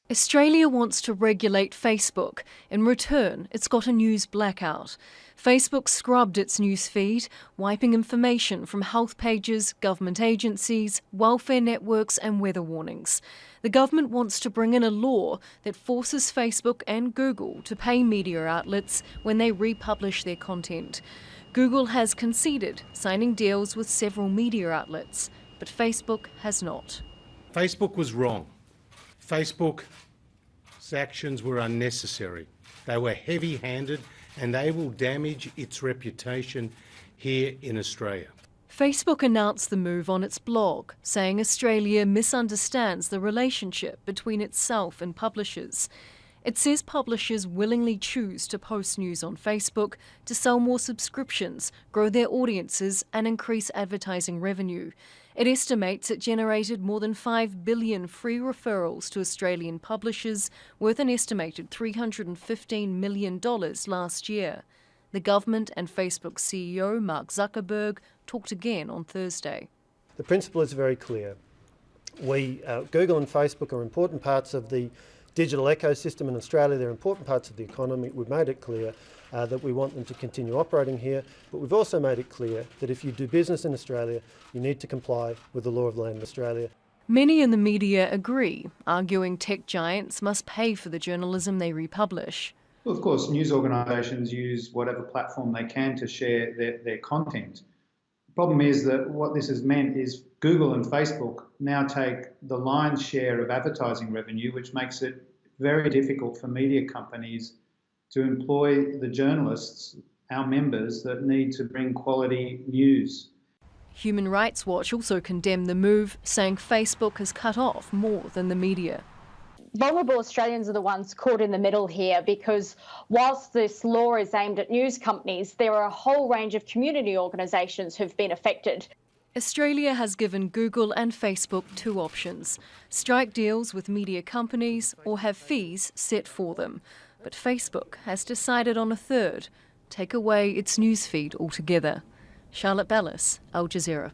Australia wants to regulate Facebook. In return, it's got a news blackout. Facebook scrubbed its news feed, wiping information from health pages, government agencies, welfare networks and weather warnings. The government wants to bring in a law that forces Facebook and Google to pay media outlets when they republish their content. Google has conceded, signing deals with several media outlets, but Facebook has not. Facebook was wrong. Facebook's actions were unnecessary. They were heavy-handed and they will damage its reputation here in Australia. Facebook announced the move on its blog, saying Australia misunderstands the relationship between itself and publishers. It says publishers willingly choose to post news on Facebook to sell more subscriptions, grow their audiences and increase advertising revenue. It estimates it generated more than 5 billion free referrals to Australian publishers, worth an estimated $315 million last year. The government and Facebook CEO Mark Zuckerberg talked again on Thursday. The principle is very clear. Google and Facebook are important parts of the digital ecosystem in Australia. They're important parts of the economy. We've made it clear that we want them to continue operating here, but we've also made it clear that if you do business in Australia, you need to comply with the law of the land in Australia. Many in the media agree, arguing tech giants must pay for the journalism they republish. Well, of course, news organisations use whatever platform they can to share their content. The problem is that what this has meant is Google and Facebook now take the lion's share of advertising revenue, which makes it very difficult for media companies to employ the journalists, our members, that need to bring quality news. Human Rights Watch also condemned the move, saying Facebook has cut off more than the media. Vulnerable Australians are the ones caught in the middle here because whilst this law is aimed at news companies, there are a whole range of community organisations who've been affected. Australia has given Google and Facebook two options: strike deals with media companies or have fees set for them. But Facebook has decided on a third: take away its newsfeed altogether. Charlotte Bellis, Al Jazeera.